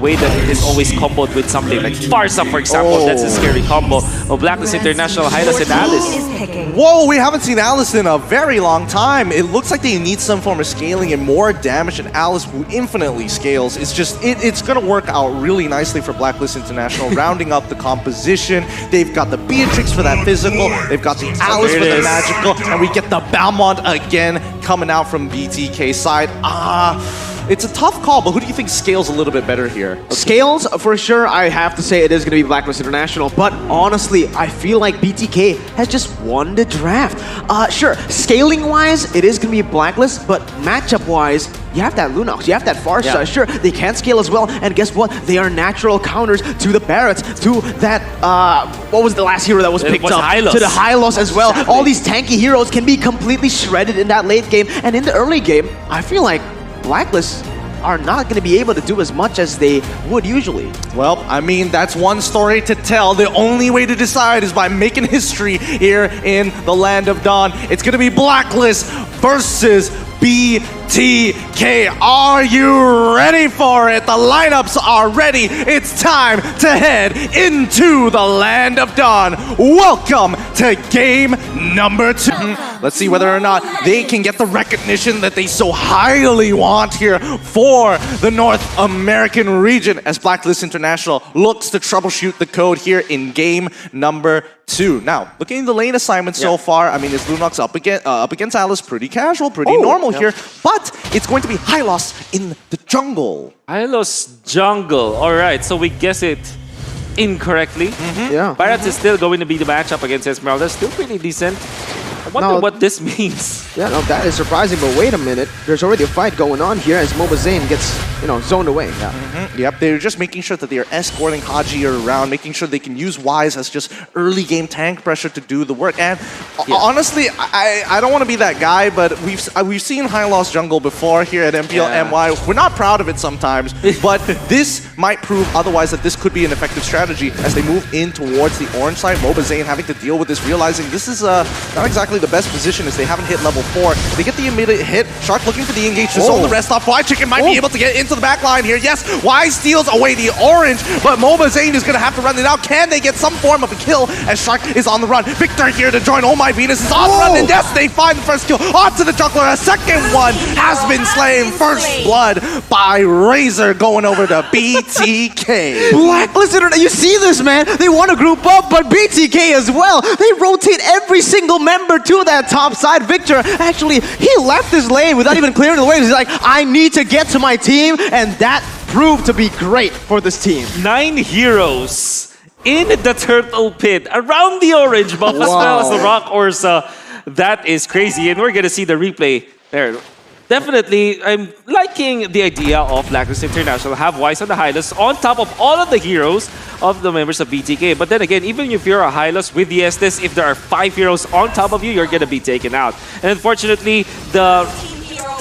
way that it is always comboed with something like Farsa, for example. That's a scary combo of BLACKLIST International, Hylas, and Alice. Whoa, we haven't seen Alice in a very long time. It looks like they need some form of scaling and more damage, and Alice, who infinitely scales, it's just, it's going to work out really nicely for BLACKLIST International, rounding up the composition. They've got the Beatrix for that physical, they've got the Alice for the magical, and we get the Balmont again coming out from BTK side. It's a tough call, but who do you think scales a little bit better here? Okay. Scales, for sure, I have to say it is going to be BLACKLIST International, but honestly, I feel like BTK has just won the draft. Sure, scaling-wise, it is going to be BLACKLIST, but matchup-wise, you have that Lunox, you have that Farsa. Yeah. Sure, they can scale as well, and guess what? They are natural counters to the Barretts, to that, what was the last hero that was picked up? Hylos. To the Hylos as well. Exactly. All these tanky heroes can be completely shredded in that late game, and in the early game, I feel like BLACKLIST are not going to be able to do as much as they would usually. Well, I mean, that's one story to tell. The only way to decide is by making history here in the Land of Dawn. It's going to be BLACKLIST versus BTK. Are you ready for it? The lineups are ready. It's time to head into the Land of Dawn. Welcome to game number 2. Let's see whether or not they can get the recognition that they so highly want here for the North American region as BLACKLIST International looks to troubleshoot the code here in game number 2. Now, looking at the lane assignment so far, I mean, it's Lunox up against Alice, pretty casual, pretty normal here, but it's going to be Hylos in the jungle. Hylos jungle. All right, so we guess it incorrectly. Yeah. Barretts is still going to be the matchup against Esmeralda. Still pretty decent. I wonder what this means. Yeah, no, that is surprising, but wait a minute. There's already a fight going on here as Mobazane gets, zoned away. Yeah. Yep, they're just making sure that they are escorting Haji around, making sure they can use Wise as just early game tank pressure to do the work. And honestly, I don't want to be that guy, but we've seen Hylos jungle before here at MPL.MY. We're not proud of it sometimes, but this might prove otherwise that this could be an effective strategy as they move in towards the orange side. Mobazane having to deal with this, realizing this is not exactly the best position as they haven't hit level 4. They get the immediate hit. Shark looking for the engage to zone the rest off. Fly Chicken might be able to get into the back line here. Yes, Wise steals away the orange, but Mobazane is going to have to run it out. Can they get some form of a kill as Shark is on the run? Victor here to join. Oh My Venus is on the run, and yes, they find the first kill onto the jungler. A second one has been slain. First blood by Razor going over to BTK. BLACKLIST International, you see this, man? They want to group up, but BTK as well. They rotate every single member to that top side. Victor, actually, he left his lane without even clearing the waves. He's like, I need to get to my team, and that proved to be great for this team. 9 heroes in the turtle pit around the orange buff as well as the rock Ursa. That is crazy, and we're gonna see the replay there. Definitely, I'm liking the idea of BLACKLIST International have Wise on the Hylos on top of all of the heroes of the members of BTK. But then again, even if you're a Hylos with the Estes, if there are 5 heroes on top of you, you're gonna be taken out. And unfortunately, the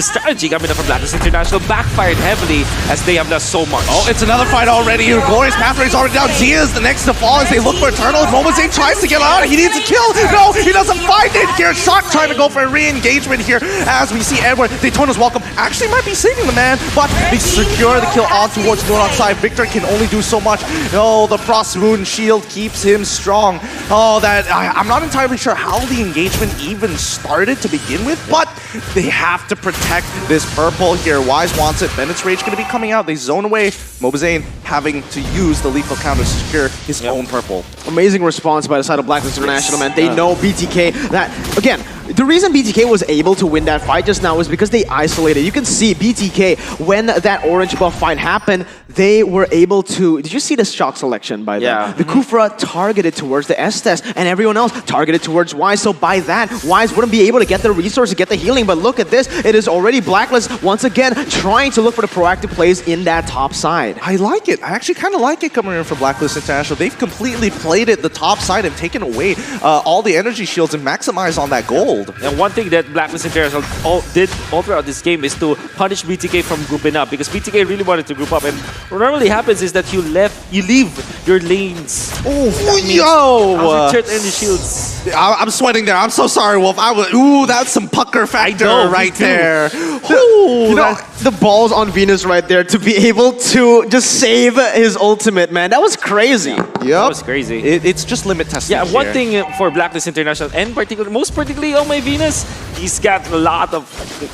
strategy coming up from BLACKLIST International backfired heavily as they have lost so much. Oh, it's another fight already. Glorious Pathway is already down. Zia is the next to fall as they look for Eternal. Mobazane tries to get out. He needs a kill. No, he doesn't find it here. Shock trying to go for a re-engagement here as we see Edward. Daytona's welcome. Actually might be saving the man, but they secure the kill on towards the Lunox side. Victor can only do so much. No, the Frost Moon shield keeps him strong. Oh, I'm not entirely sure how the engagement even started to begin with, but they have to protect this purple here. Wise wants it. Bennett's Rage going to be coming out. They zone away. Mobazane having to use the lethal counter to secure his own purple. Amazing response by the side of BLACKLIST International, man. They know BTK. That, again, the reason BTK was able to win that fight just now is because they isolated. You can see BTK, when that orange buff fight happened, they were able to... Did you see the shock selection by them? Yeah. The Kufra targeted towards the Estes, and everyone else targeted towards Wise. So by that, Wise wouldn't be able to get the resource to get the healing. But look at this. It is already BLACKLIST, once again, trying to look for the proactive plays in that top side. I like it. I actually kind of like it coming in from BLACKLIST International. They've completely played it the top side and taken away all the energy shields and maximized on that gold. bold. And one thing that BLACKLIST International did all throughout this game is to punish BTK from grouping up because BTK really wanted to group up. And what normally happens is that you leave your lanes. Oh, yo! Turret and the shields. I'm sweating there. I'm so sorry, Wolf. Ooh, that's some pucker factor right there. Ooh, You know, the balls on Venus right there to be able to just save his ultimate, man. That was crazy. Yep. That was crazy. It's just limit testing. Yeah, one here. thing for BLACKLIST International, and most particularly on my Venus, he's got a lot of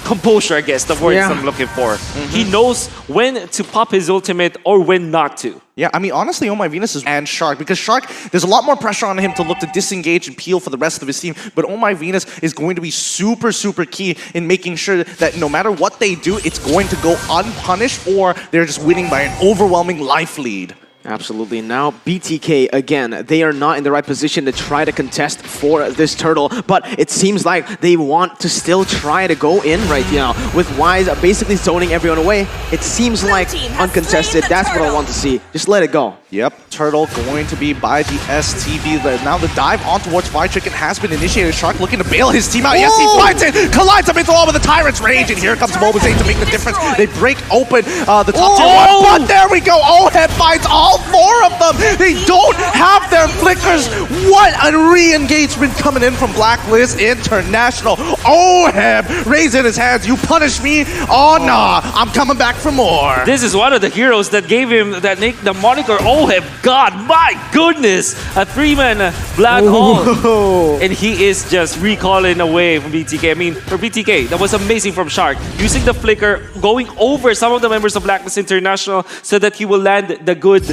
composure, I guess, the word I'm looking for. He knows when to pop his ultimate or when not to. Yeah, I mean, honestly, Oh My Venus is and Shark, because Shark, there's a lot more pressure on him to look to disengage and peel for the rest of his team, but Oh My Venus is going to be super, super key in making sure that no matter what they do, it's going to go unpunished or they're just winning by an overwhelming life lead. Absolutely. Now, BTK, again, they are not in the right position to try to contest for this turtle, but it seems like they want to still try to go in right now. With Wise basically zoning everyone away, it seems like uncontested. That's what I want to see. Just let it go. Yep, Turtle going to be by the STB. Now the dive on towards Fried Chicken has been initiated. Shark looking to bail his team out. Yes, he finds it! Collides up into all with the Tyrant's Rage, and here comes Mobazane to make the difference. They break open the top tier one, but there we go! OHEB finds all four of them! They don't have their flickers! What a re-engagement coming in from BLACKLIST International. OHEB raising his hands. You punish me? Oh, nah, I'm coming back for more. This is one of the heroes that gave him the moniker OHEB. God, my goodness! A 3-man Black Hole. And he is just recalling away from BTK. I mean, for BTK, that was amazing from Shark. Using the flicker, going over some of the members of BLACKLIST International so that he will land the good,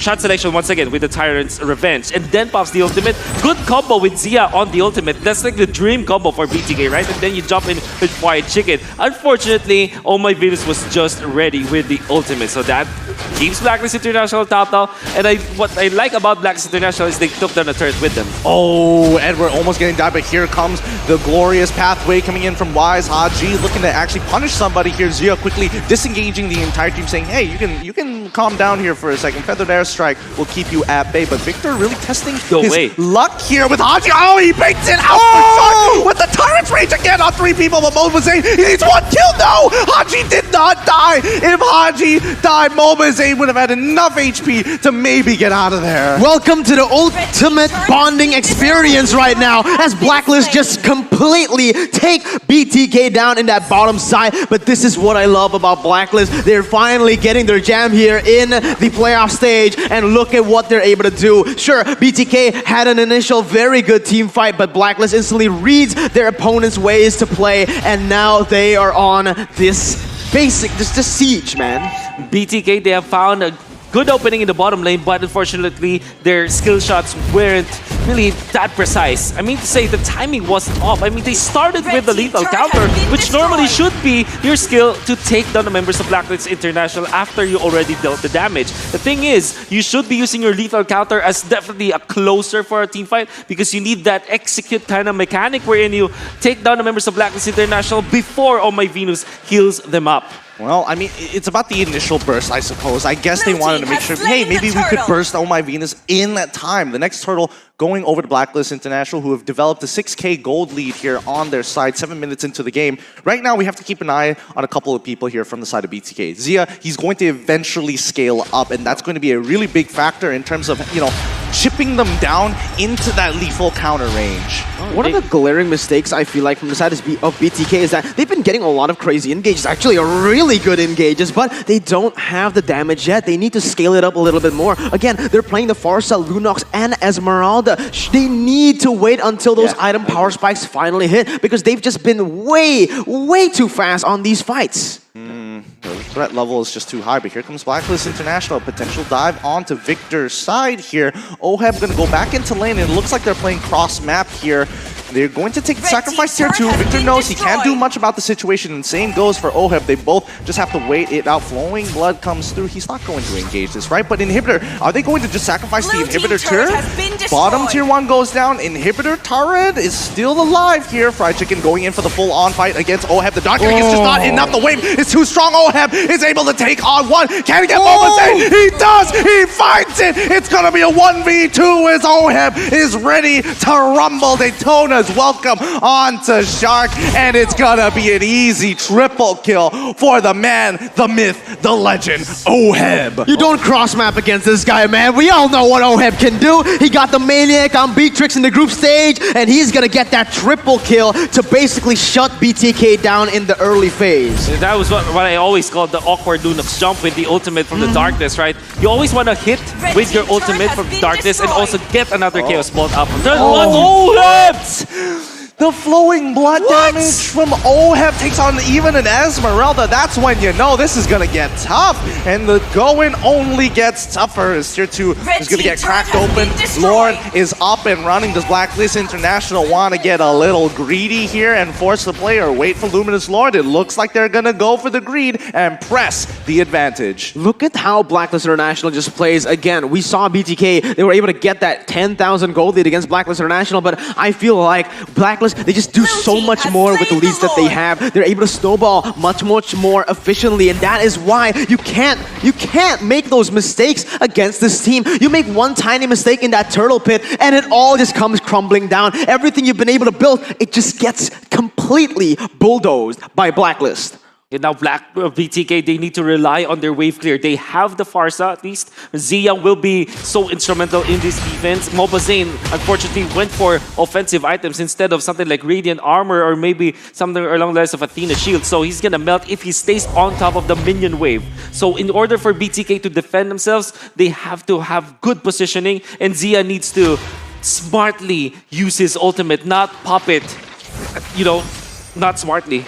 shot selection once again with the Tyrant's Revenge. And then pops the ultimate. Good combo with Zia on the ultimate. That's like the dream combo for BTK, right? And then you jump in with Fried Chicken. Unfortunately, Oh My Venus was just ready with the ultimate. So that keeps BLACKLIST International top now. And what I like about BLACKLIST International is they took down the turret with them. Oh, Edward almost getting died, but here comes the glorious pathway coming in from Wise. Haji looking to actually punish somebody here. Zia quickly disengaging the entire team, saying, hey, you can calm down here for a second. Feathered Airstrike will keep you at bay. But Victor really testing his luck here with Haji. Oh, he baked it out for Shark with the Tyrant's Rage again on 3 people. But Mobazane, he needs 1 kill. No, Haji did not die. If Haji died, Mobazane would have had enough HP to maybe get out of there. Welcome to the ultimate bonding experience right now as BLACKLIST just completely take BTK down in that bottom side. But this is what I love about BLACKLIST. They're finally getting their jam here in the playoff stage, and look at what they're able to do. Sure, BTK had an initial very good team fight, but BLACKLIST instantly reads their opponent's ways to play, and now they are on this siege, man. BTK, they have found a good opening in the bottom lane, but unfortunately, their skill shots weren't really that precise. I mean to say, the timing wasn't off. I mean, they started with the lethal counter, which normally should be your skill to take down the members of BLACKLIST International after you already dealt the damage. The thing is, you should be using your lethal counter as definitely a closer for a team fight because you need that execute kind of mechanic wherein you take down the members of BLACKLIST International before Oh My Venus heals them up. Well, I mean, it's about the initial burst, I suppose. I guess they wanted to make sure, hey, maybe we could burst Oh My Venus in that time. The next turtle going over to BLACKLIST International, who have developed a 6K gold lead here on their side, 7 minutes into the game. Right now, we have to keep an eye on a couple of people here from the side of BTK. Zia, he's going to eventually scale up, and that's going to be a really big factor in terms of, chipping them down into that lethal counter range. One of the glaring mistakes I feel like from the side of BTK is that they've been getting a lot of crazy engages, actually really good engages, but they don't have the damage yet. They need to scale it up a little bit more. Again, they're playing the Farsa, Lunox, and Esmeralda. They need to wait until those item power spikes finally hit because they've just been way too fast on these fights. The threat level is just too high, but here comes BLACKLIST International. Potential dive onto Victor's side here. OHEB going to go back into lane, and it looks like they're playing cross-map here. They're going to take the sacrifice tier 2. Victor knows he can't do much about the situation, and same goes for OHEB. They both just have to wait it out. Flowing blood comes through. He's not going to engage this, right? But Inhibitor, are they going to just sacrifice the Inhibitor turret? Bottom tier 1 goes down. Inhibitor turret is still alive here. Fried Chicken going in for the full-on fight against OHEB. The Dark is just not enough. The wave is too strong. OHEB is able to take on 1. Can he get Mobazane? He does! He finds it! It's going to be a 1v2 as OHEB is ready to rumble Daytona's was welcome onto Shark, and it's gonna be an easy triple kill for the man, the myth, the legend, Oheb. You don't cross-map against this guy, man. We all know what Oheb can do. He got the Maniac on Beatrix in the group stage, and he's gonna get that triple kill to basically shut BTK down in the early phase. That was what I always called the awkward Lunox jump with the ultimate from the darkness, right? You always want to hit with your ultimate from darkness and also get another Chaos Bolt up. The flowing blood damage from Oheb takes on even an Esmeralda. That's when you know this is gonna get tough. And the going only gets tougher as Tier 2 is gonna get cracked open. Lord is up and running. Does Blacklist International want to get a little greedy here and force the player? Wait for Luminous Lord. It looks like they're gonna go for the greed and press the advantage. Look at how Blacklist International just plays. Again, we saw BTK. They were able to get that 10,000 gold lead against Blacklist International, but I feel like Blacklist, they just do so much more with the leads that they have. They're able to snowball much more efficiently, and that is why you can't make those mistakes against this team. You make one tiny mistake in that turtle pit, and it all just comes crumbling down. Everything you've been able to build, it just gets completely bulldozed by Blacklist. And now BTK, they need to rely on their wave clear. They have the Farsa at least. Zia will be so instrumental in this defense. Mobazane, unfortunately, went for offensive items instead of something like Radiant Armor or maybe something along the lines of Athena Shield. So he's gonna melt if he stays on top of the minion wave. So in order for BTK to defend themselves, they have to have good positioning, and Zia needs to smartly use his ultimate, not pop it, not smartly.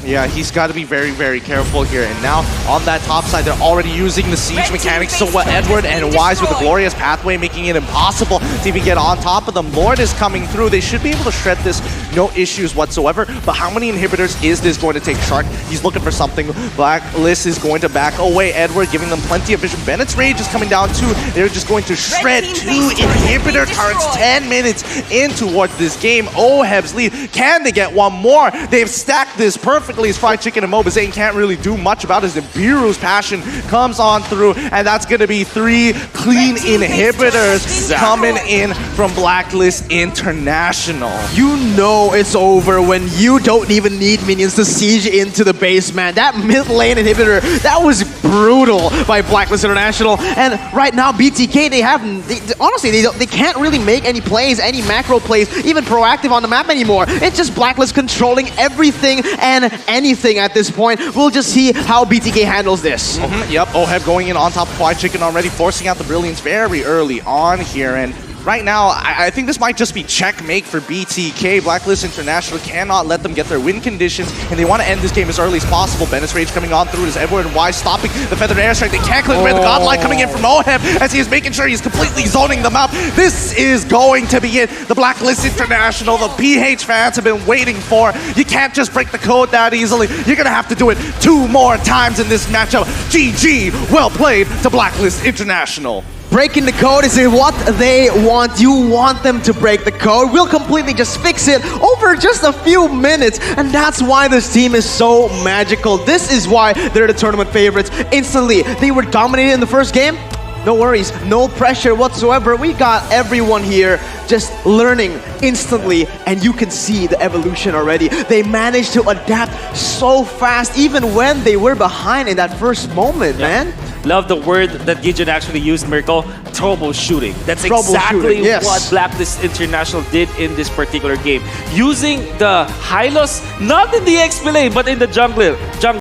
Yeah, he's got to be very careful here. And now on that top side, they're already using the siege mechanics. So what Edward and Wise with the glorious pathway, making it impossible to even get on top of them. Lord is coming through. They should be able to shred this, no issues whatsoever. But how many inhibitors is this going to take? Shark, he's looking for something. Blacklist is going to back away. Edward giving them plenty of vision. Bennett's rage is coming down too. They're just going to shred 2 inhibitor turrets 10 minutes in towards this game. Oheb's lead. Can they get one more? They've stacked this perfectly as Fried Chicken and Mobazane can't really do much about it. Nibiru's passion comes on through, and that's going to be 3 clean inhibitors coming in from Blacklist International. You know it's over when you don't even need minions to siege into the base, man. That mid lane inhibitor, that was brutal by Blacklist International. And right now, BTK, honestly, they can't really make any plays, any macro plays, even proactive on the map anymore. It's just Blacklist controlling everything and anything at this point. We'll just see how BTK handles this. Yep, Oheb going in on top of Fried Chicken already, forcing out the Brilliance very early on here. And right now, I think this might just be checkmate for BTK. Blacklist International cannot let them get their win conditions, and they want to end this game as early as possible. Bennett's Rage coming on through as Edward and Wise stopping the Feathered Airstrike. They can't clear the Godlike coming in from Oheb as he is making sure he's completely zoning them out. This is going to be it. The Blacklist International, the PH fans have been waiting for. You can't just break the code that easily. You're going to have to do it 2 more times in this matchup. GG, well played to Blacklist International. Breaking the code is what they want. You want them to break the code. We'll completely just fix it over just a few minutes. And that's why this team is so magical. This is why they're the tournament favorites. Instantly, they were dominated in the first game. No worries, no pressure whatsoever. We got everyone here just learning instantly, and you can see the evolution already. They managed to adapt so fast, even when they were behind in that first moment, man. Love the word that Gideon actually used, Mirko. Troubleshooting. That's exactly what Blacklist International did in this particular game. Using the Hylos, not in the XP lane, but in the jungle.